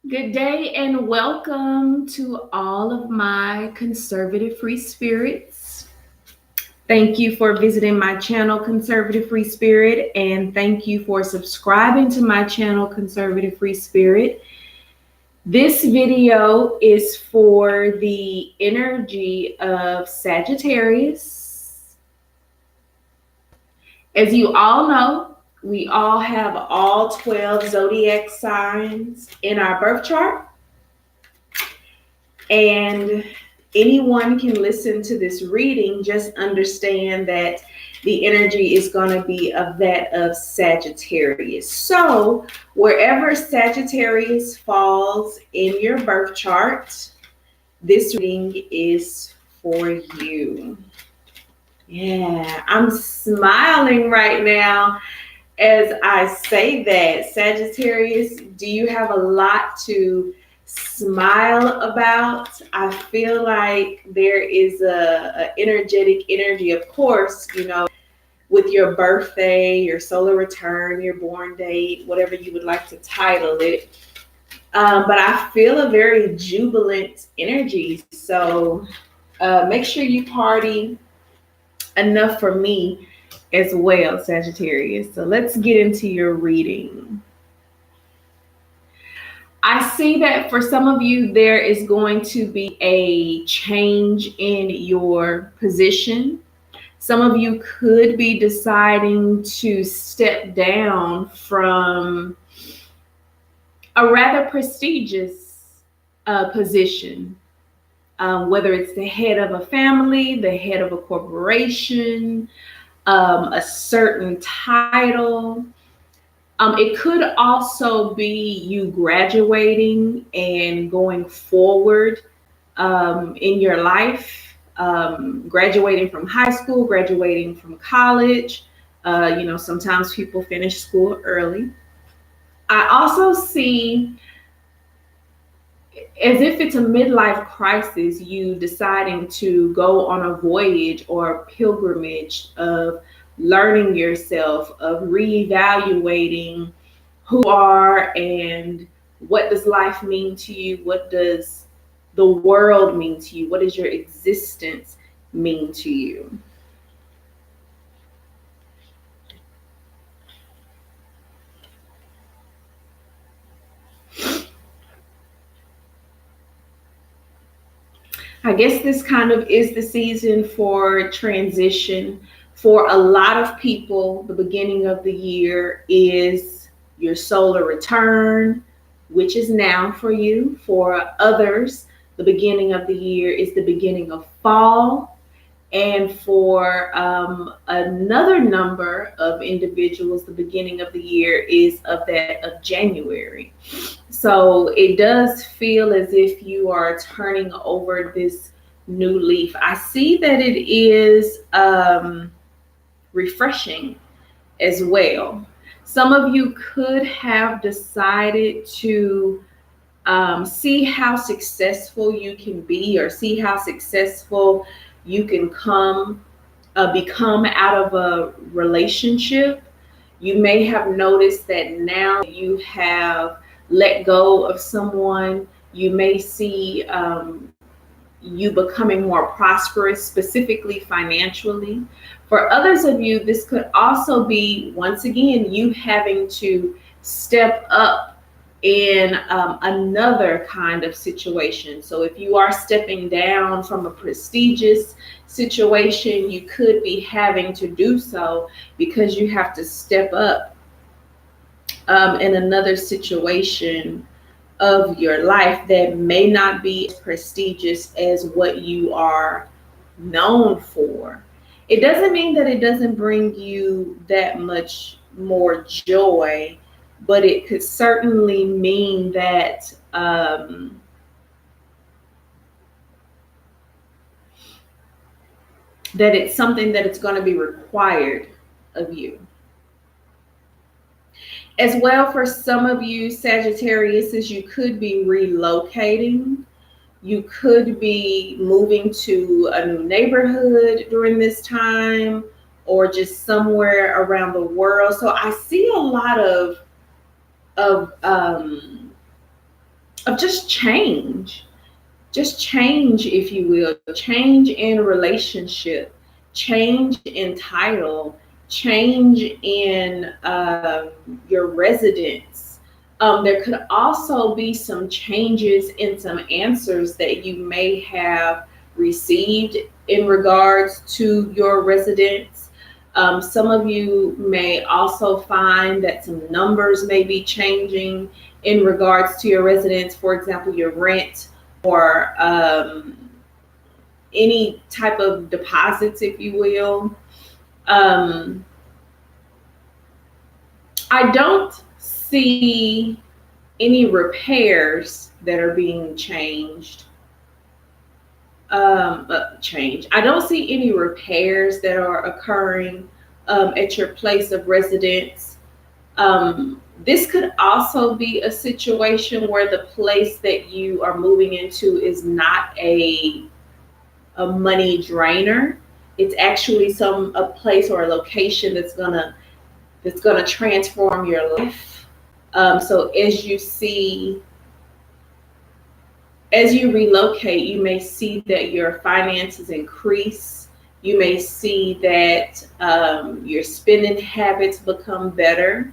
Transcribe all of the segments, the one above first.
Good day and welcome to all of my conservative free spirits. Thank you for visiting my channel, Conservative Free Spirit, and thank you for subscribing to my channel, Conservative Free Spirit. This video is for the energy of Sagittarius. As you all know, we all have all 12 zodiac signs in our birth chart. And anyone can listen to this reading. Just understand that the energy is going to be of that of Sagittarius. So wherever Sagittarius falls in your birth chart, this reading is for you. Yeah, I'm smiling right now as I say that. Sagittarius, do you have a lot to smile about? I feel like there is a energetic energy, of course, with your birthday, your solar return, your born date, whatever you would like to title it. But I feel a very jubilant energy. So make sure you party enough for me as well, Sagittarius. So let's get into your reading. I see that for some of you, there is going to be a change in your position. Some of you could be deciding to step down from a rather prestigious position, whether it's the head of a family, the head of a corporation, a certain title. It could also be you graduating and going forward in your life, graduating from high school, graduating from college. Sometimes people finish school early. I also see, as if it's a midlife crisis, you deciding to go on a voyage or a pilgrimage of learning yourself, of reevaluating who you are and what does life mean to you, what does the world mean to you, what does your existence mean to you. I guess this kind of is the season for transition. For a lot of people, the beginning of the year is your solar return, which is now for you. For others, the beginning of the year is the beginning of fall. And for another number of individuals, the beginning of the year is of that of January. So it does feel as if you are turning over this new leaf. I see that it is refreshing as well. Some of you could have decided to see how successful you can be, or see how successful you can become out of a relationship. You may have noticed that now you have let go of someone. You may see you becoming more prosperous, specifically financially. For others of you, this could also be, once again, you having to step up in another kind of situation. So if you are stepping down from a prestigious situation, you could be having to do so because you have to step up in another situation of your life that may not be as prestigious as what you are known for. It doesn't mean that it doesn't bring you that much more joy, but it could certainly mean that that it's something that it's going to be required of you. As well, for some of you Sagittarius, you could be relocating. You could be moving to a new neighborhood during this time, or just somewhere around the world. So I see a lot of of just change, if you will, change in relationship, change in title, change in your residence. There could also be some changes in some answers that you may have received in regards to your residence. Some of you may also find that some numbers may be changing in regards to your residence. For example, your rent or any type of deposits, if you will. I don't see any repairs that are being changed. I don't see any repairs that are occurring at your place of residence. This could also be a situation where the place that you are moving into is not a money drainer. It's actually a place or a location that's gonna transform your life. So as you relocate, you may see that your finances increase. You may see that your spending habits become better.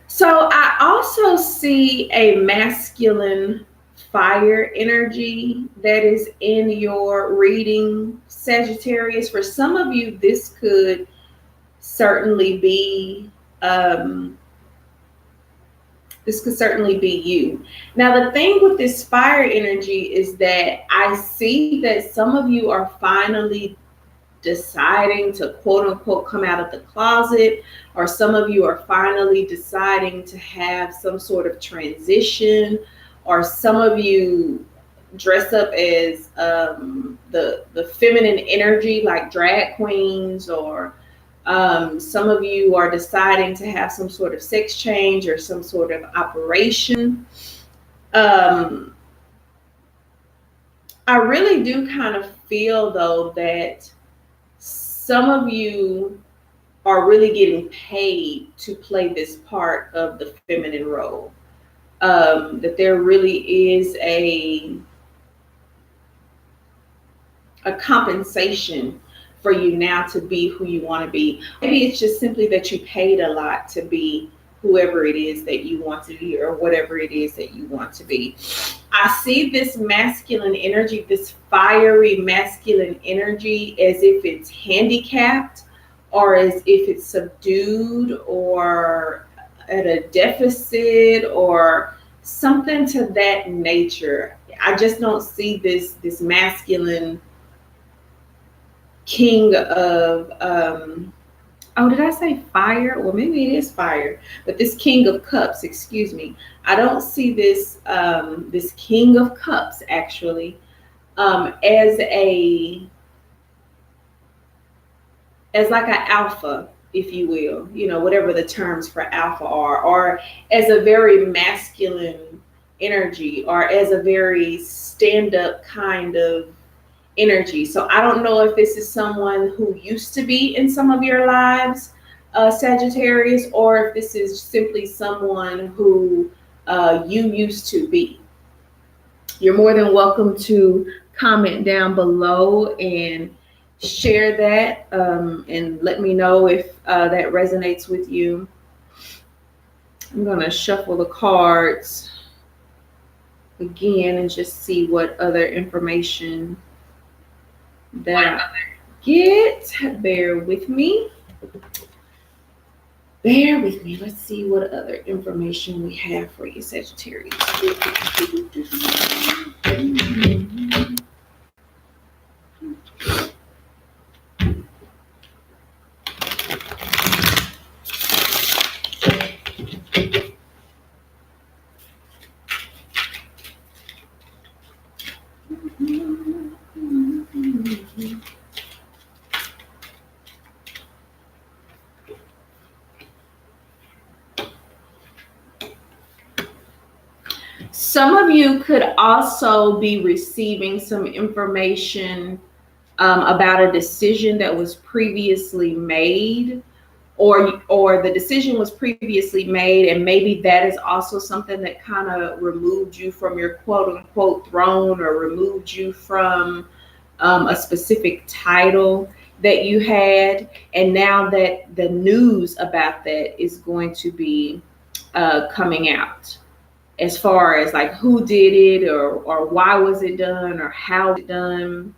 So I also see a masculine fire energy that is in your reading, Sagittarius. For some of you, this could certainly be you. Now, the thing with this fire energy is that I see that some of you are finally deciding to quote unquote come out of the closet, or some of you are finally deciding to have some sort of transition, or some of you dress up as the feminine energy like drag queens, or some of you are deciding to have some sort of sex change or some sort of operation. I really do kind of feel though that some of you are really getting paid to play this part of the feminine role. That there really is a compensation for you now to be who you want to be. Maybe it's just simply that you paid a lot to be whoever it is that you want to be, or whatever it is that you want to be. I see this masculine energy, this fiery masculine energy, as if it's handicapped, or as if it's subdued, or at a deficit, or something to that nature. I just don't see this masculine king of did I say fire? Well, maybe it is fire, but this king of cups, excuse me. I don't see this this king of cups actually as like an alpha, if you will, whatever the terms for alpha are, or as a very masculine energy, or as a very stand-up kind of energy. So I don't know if this is someone who used to be in some of your lives, Sagittarius, or if this is simply someone who you used to be. You're more than welcome to comment down below and share that, and let me know if that resonates with you. I'm going to shuffle the cards again and just see what other information that I get. Bear with me. Let's see what other information we have for you, Sagittarius. Some of you could also be receiving some information about a decision that was previously made, or the decision was previously made, and maybe that is also something that kind of removed you from your quote unquote throne, or removed you from a specific title that you had. And now that the news about that is going to be coming out, as far as like who did it, or why was it done, or how was it done.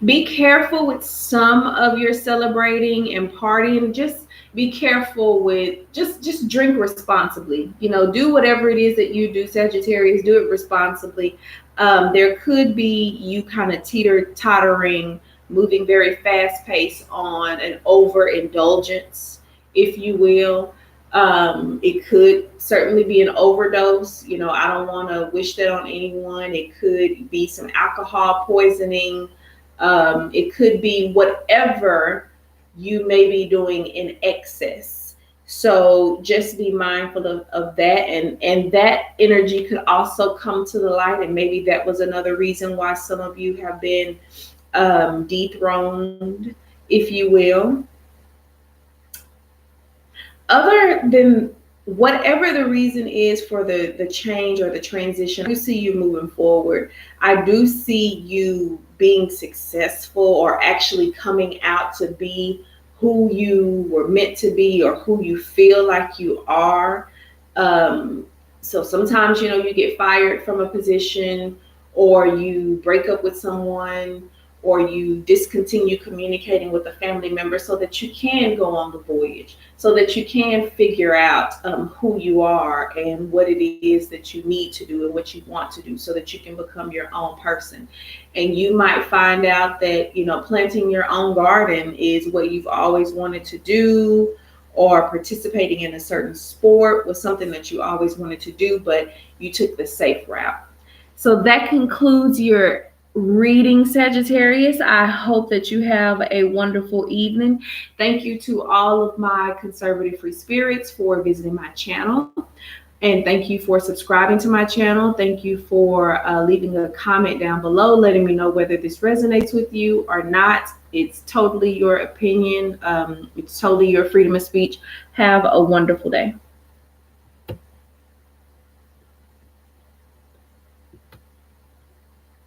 Be careful with some of your celebrating and partying. Just be careful with, just drink responsibly. Do whatever it is that you do, Sagittarius, do it responsibly. There could be you kind of teeter tottering, moving very fast pace on an overindulgence, if you will. It could certainly be an overdose. I don't want to wish that on anyone. It could be some alcohol poisoning. It could be whatever you may be doing in excess. So just be mindful of that. And that energy could also come to the light. And maybe that was another reason why some of you have been dethroned, if you will. Other than whatever the reason is for the change or the transition, I do see you moving forward. I do see you being successful, or actually coming out to be who you were meant to be, or who you feel like you are. So sometimes, you get fired from a position, or you break up with someone, or you discontinue communicating with a family member, so that you can go on the voyage, so that you can figure out who you are and what it is that you need to do and what you want to do, so that you can become your own person. And you might find out that, planting your own garden is what you've always wanted to do, or participating in a certain sport was something that you always wanted to do, but you took the safe route. So that concludes your reading, Sagittarius. I hope that you have a wonderful evening. Thank you to all of my conservative free spirits for visiting my channel. And thank you for subscribing to my channel. Thank you for leaving a comment down below, letting me know whether this resonates with you or not. It's totally your opinion. It's totally your freedom of speech. Have a wonderful day.